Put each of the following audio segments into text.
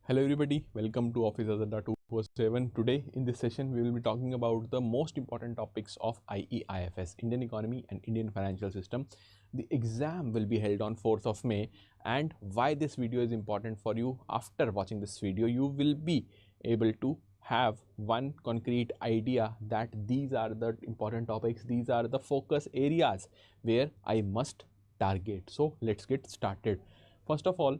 Hello everybody, welcome to Office Agenda 247. Today in this session we will be talking about the most important topics of IFS, Indian Economy and Indian Financial System. The exam will be held on 4th of May, and why this video is important for you. After watching this video, you will be able to have one concrete idea that these are the important topics, these are the focus areas where I must target. So let's get started. First of all,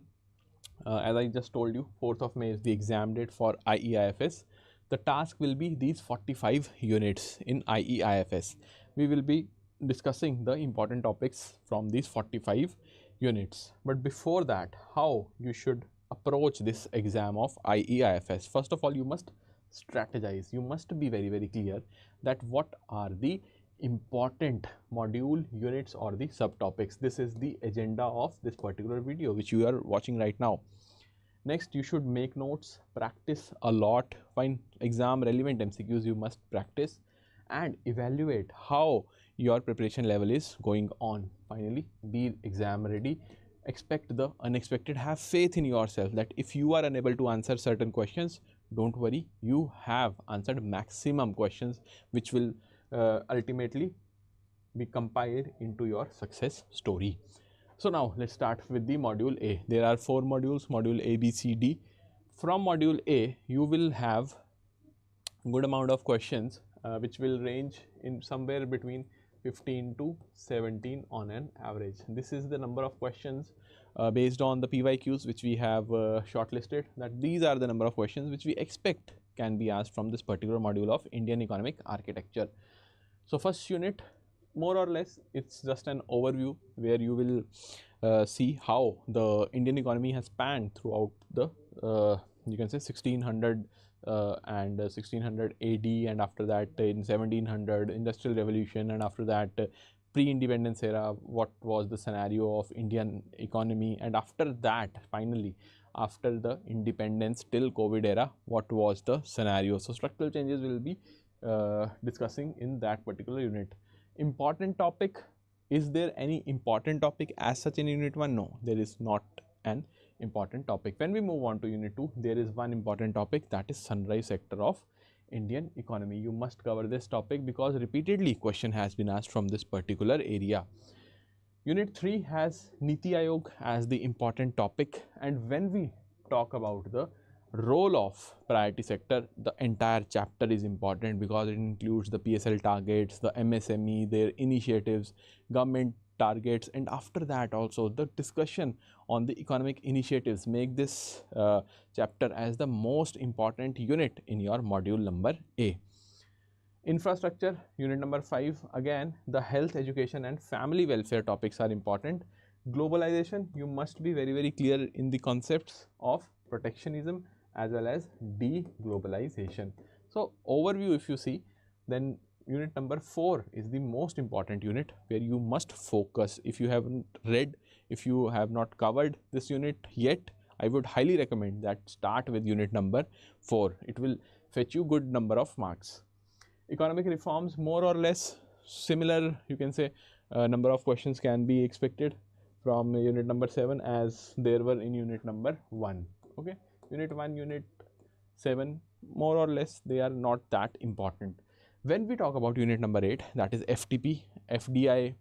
as I just told you, 4th of May is the exam date for IEIFS. The task will be these 45 units in IEIFS. We will be discussing the important topics from these 45 units. But before that, how you should approach this exam of IEIFS? First of all, you must strategize. You must be very clear that what are the important module units or the subtopics. This is the agenda of this particular video which you are watching right now. Next, you should make notes, practice a lot, find exam relevant MCQs you must practice, and evaluate how your preparation level is going on. Finally, be exam ready. Expect the unexpected. Have faith in yourself that if you are unable to answer certain questions, don't worry, you have answered maximum questions which will ultimately be compiled into your success story. So now let's start with the module A. There are 4 modules, module A, B, C, D. From module A, you will have good amount of questions which will range in somewhere between 15 to 17 on an average. This is the number of questions based on the PYQs which we have shortlisted, that these are the number of questions which we expect can be asked from this particular module of Indian economic architecture. So first unit, more or less, it's just an overview where you will see how the Indian economy has panned throughout the you can say 1600 and 1600 AD, and after that in 1700 Industrial Revolution, and after that pre-independence era, what was the scenario of Indian economy, and after that finally after the independence till COVID era, what was the scenario. So structural changes will be discussing in that particular unit. Important topic, is there any important topic as such in unit 1? No, there is not an important topic. When we move on to unit 2, there is one important topic, that is sunrise sector of Indian economy. You must cover this topic because repeatedly question has been asked from this particular area. Unit 3 has Niti Aayog as the important topic, and when we talk about the role of priority sector, the entire chapter is important because it includes the PSL targets, the MSME, their initiatives, government targets, and after that also the discussion on the economic initiatives make this chapter as the most important unit in your module number A. Infrastructure, unit number 5, again the health, education and family welfare topics are important. Globalization, you must be very clear in the concepts of protectionism as well as deglobalization. So overview, if you see, then unit number 4 is the most important unit where you must focus. If you haven't read, if you have not covered this unit yet, I would highly recommend that start with unit number 4. It will fetch you good number of marks. Economic reforms, more or less similar, you can say number of questions can be expected from unit number 7 as there were in unit number 1. Okay, unit 1, unit 7, more or less they are not that important. When we talk about unit number 8, that is FTP, FDI,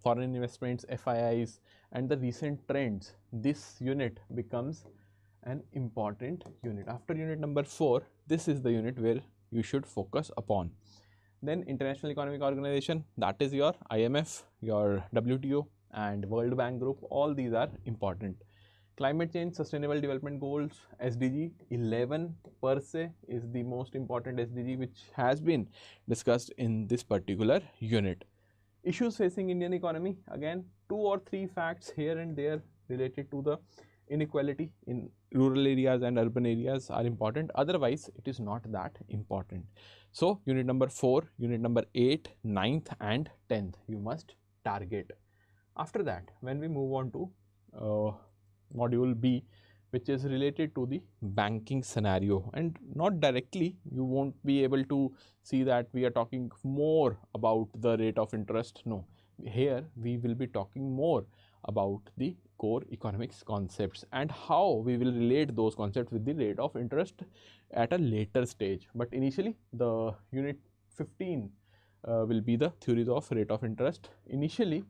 foreign investments, FIIs and the recent trends, this unit becomes an important unit. After unit number 4, this is the unit where you should focus upon. Then International Economic Organization, that is your IMF, your WTO and World Bank Group, all these are important. Climate change, sustainable development goals, SDG 11 per se is the most important SDG which has been discussed in this particular unit. Issues facing Indian economy, again 2 or 3 facts here and there related to the inequality in rural areas and urban areas are important, otherwise it is not that important. So unit number 4, unit number 8, 9th and 10th you must target. After that, when we move on to module B, which is related to the banking scenario, and not directly, you won't be able to see that we are talking more about the rate of interest. No, here we will be talking more about the core economics concepts and how we will relate those concepts with the rate of interest at a later stage. But initially the unit 15 will be the theories of rate of interest. Initially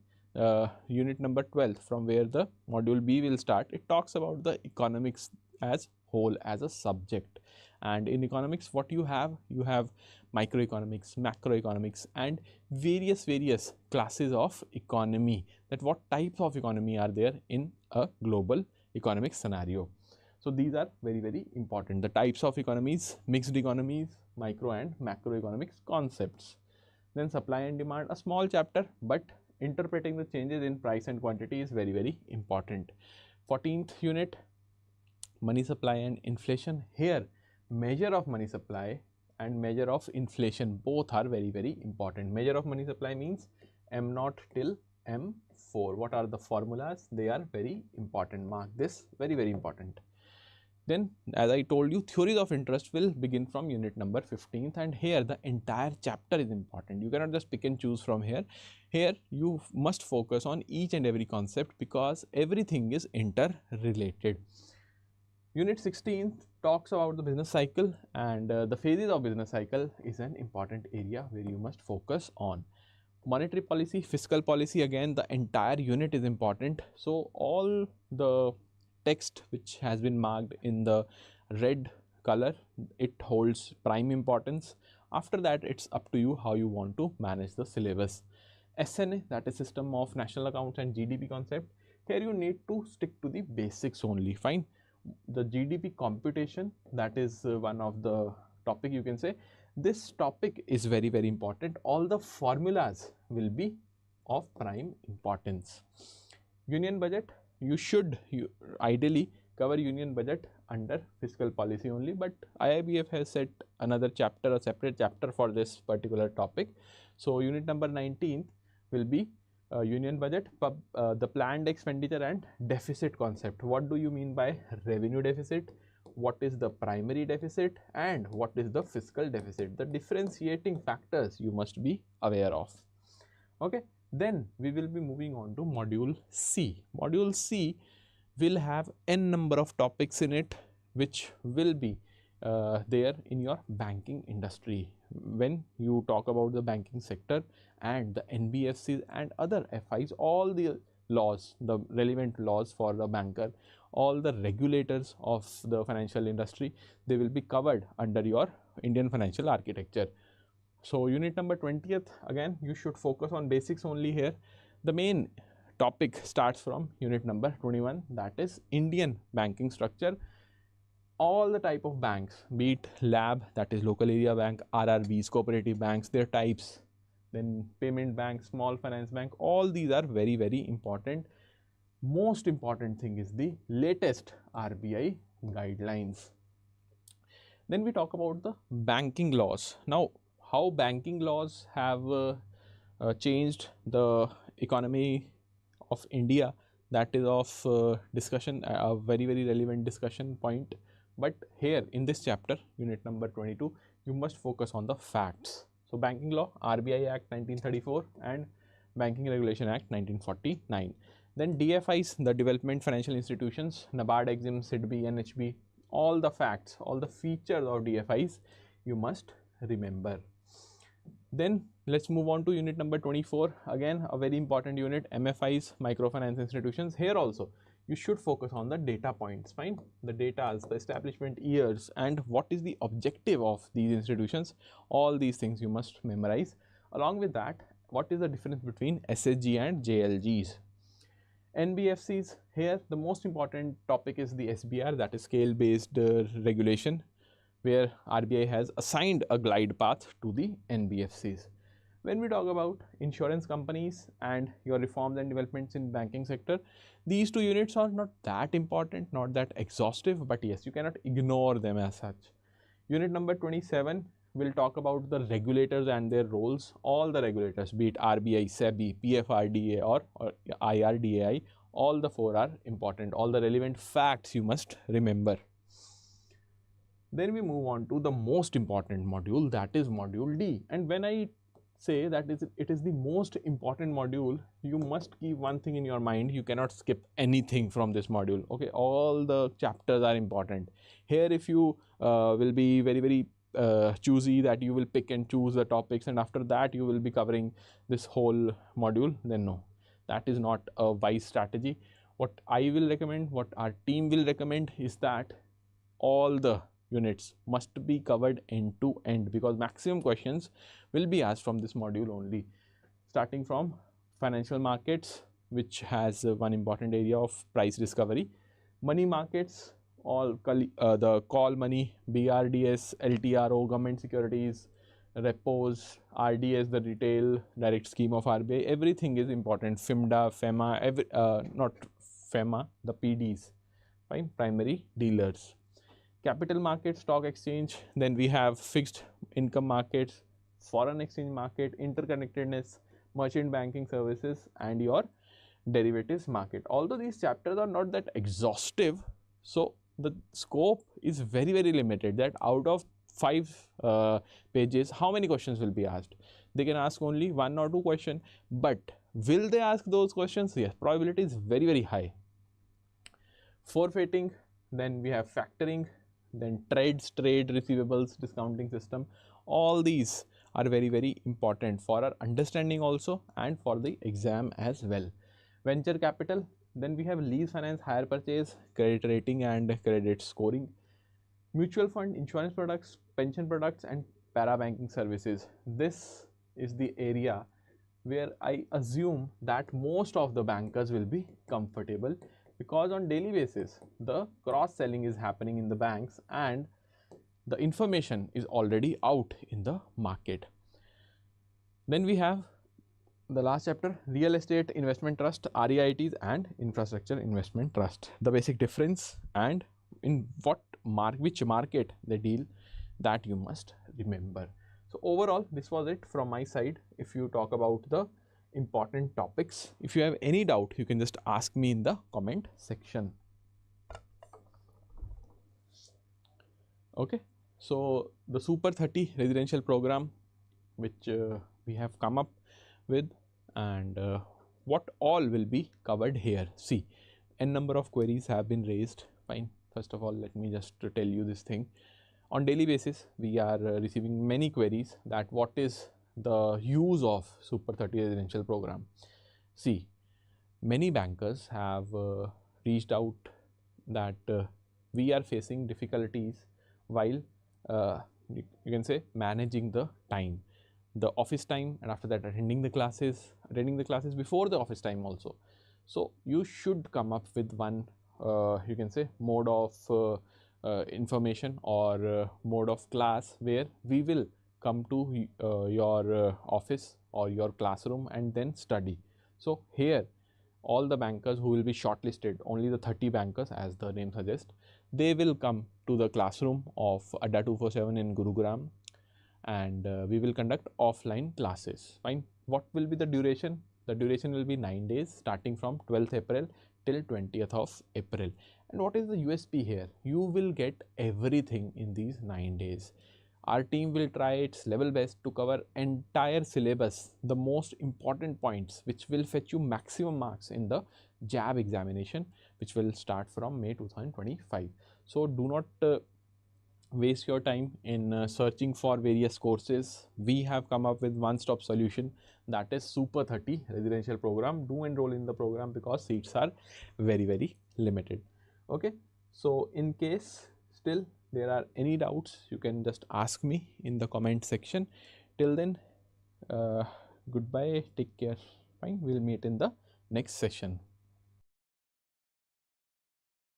unit number 12, from where the module B will start, it talks about the economics as whole, as a subject. And in economics, what you have microeconomics, macroeconomics, and various classes of economy, that what types of economy are there in a global economic scenario. So these are very important, the types of economies, mixed economies, micro and macroeconomics concepts. Then supply and demand, a small chapter, but interpreting the changes in price and quantity is very important. 14th unit, money supply and inflation. Here measure of money supply and measure of inflation, both are very important. Measure of money supply means M0 till M4. What are the formulas? They are very important. Mark this, very important. Then, as I told you, theories of interest will begin from unit number 15th, and here the entire chapter is important. You cannot just pick and choose from here. Here you must focus on each and every concept because everything is interrelated. Unit 16 talks about the business cycle, and the phases of business cycle is an important area where you must focus on. Monetary policy, fiscal policy, again the entire unit is important. So all the text which has been marked in the red color, it holds prime importance. After that, it's up to you how you want to manage the syllabus. SNA, that is System of National Accounts and GDP concept. Here you need to stick to the basics only. Fine. The GDP computation, that is one of the topic, you can say. This topic is very important. All the formulas will be of prime importance. Union budget, you should ideally cover union budget under fiscal policy only, but IIBF has set another chapter, a separate chapter for this particular topic. So unit number 19 will be union budget, the planned expenditure and deficit concept. What do you mean by revenue deficit? What is the primary deficit and what is the fiscal deficit? The differentiating factors you must be aware of. Okay. Then we will be moving on to module C. Module C will have n number of topics in it which will be there in your banking industry. When you talk about the banking sector and the NBFCs and other FIs, all the laws, the relevant laws for the banker, all the regulators of the financial industry, they will be covered under your Indian financial architecture. So unit number 20th, again you should focus on basics only here. The main topic starts from unit number 21, that is Indian banking structure. All the type of banks, be it LAB, that is local area bank, RRBs, cooperative banks, their types, then payment bank, small finance bank, all these are very important. Most important thing is the latest RBI guidelines. Then we talk about the banking laws. Now, how banking laws have changed the economy of India, that is of discussion, a very relevant discussion point. But here in this chapter, unit number 22, you must focus on the facts. So banking law, RBI Act 1934 and Banking Regulation Act 1949. Then DFIs, the Development Financial Institutions, NABARD, EXIM, SIDBI, NHB, all the facts, all the features of DFIs you must remember. Then let's move on to unit number 24. Again, a very important unit, MFIs, microfinance institutions. Here also you should focus on the data points. Fine, the data, the establishment years, and what is the objective of these institutions. All these things you must memorize. Along with that, what is the difference between SHG and JLGs? NBFCs, here the most important topic is the SBR, that is scale based regulation, where RBI has assigned a glide path to the NBFCs. When we talk about insurance companies and your reforms and developments in banking sector, these two units are not that important, not that exhaustive, but yes, you cannot ignore them as such. Unit number 27 will talk about the regulators and their roles. All the regulators, be it RBI, SEBI, PFRDA or IRDAI, all the four are important. All the relevant facts you must remember. Then we move on to the most important module, that is module D. And when I say that it is the most important module, you must keep one thing in your mind: you cannot skip anything from this module. Okay, all the chapters are important. Here if you will be very choosy, that you will pick and choose the topics and after that you will be covering this whole module, then no, that is not a wise strategy. What I will recommend, what our team will recommend, is that all the units must be covered end to end, because maximum questions will be asked from this module only, starting from financial markets, which has one important area of price discovery, money markets, all the call money, BRDS, LTRO, government securities, repos, RDS, the retail direct scheme of RBI, everything is important. FIMDA, FEMA, not FEMA, the PDs, fine, primary dealers. Capital market, stock exchange, then we have fixed income markets, foreign exchange market, interconnectedness, merchant banking services, and your derivatives market. Although these chapters are not that exhaustive, so the scope is very limited, that out of 5 pages, how many questions will be asked? They can ask only 1 or 2 questions, but will they ask those questions? Yes, probability is very high. Forfeiting, then we have factoring, then trade receivables, discounting system. All these are very important for our understanding also and for the exam as well. Venture capital, then we have lease finance, hire purchase, credit rating and credit scoring. Mutual fund, insurance products, pension products and para banking services. This is the area where I assume that most of the bankers will be comfortable, because on daily basis the cross selling is happening in the banks and the information is already out in the market. Then we have the last chapter, real estate investment trust, REITs and infrastructure investment trust. The basic difference and in which market they deal, that you must remember. So overall, this was it from my side. If you talk about the important topics, if you have any doubt, you can just ask me in the comment section. Okay, so the Super 30 residential program, which we have come up with, and what all will be covered here. See, n number of queries have been raised. Fine, first of all, let me just tell you this thing. On daily basis, we are receiving many queries that what is the use of Super 30 residential program. See, many bankers have reached out that we are facing difficulties while you can say managing the time, the office time, and after that attending the classes before the office time also. So you should come up with one you can say mode of information or mode of class where we will come to your office or your classroom and then study. So here all the bankers who will be shortlisted, only the 30 bankers as the name suggests, they will come to the classroom of Adda 247 in Gurugram, and we will conduct offline classes. Fine. What will be the duration? The duration will be 9 days, starting from 12th April till 20th of April. And what is the USP here? You will get everything in these 9 days. Our team will try its level best to cover entire syllabus, the most important points which will fetch you maximum marks in the JAIIB examination, which will start from May 2025. So do not waste your time in searching for various courses. We have come up with one-stop solution, that is Super 30 residential program. Do enroll in the program because seats are very limited. Okay, so in case still there are any doubts, you can just ask me in the comment section. Till then, goodbye, take care. Fine, we'll meet in the next session.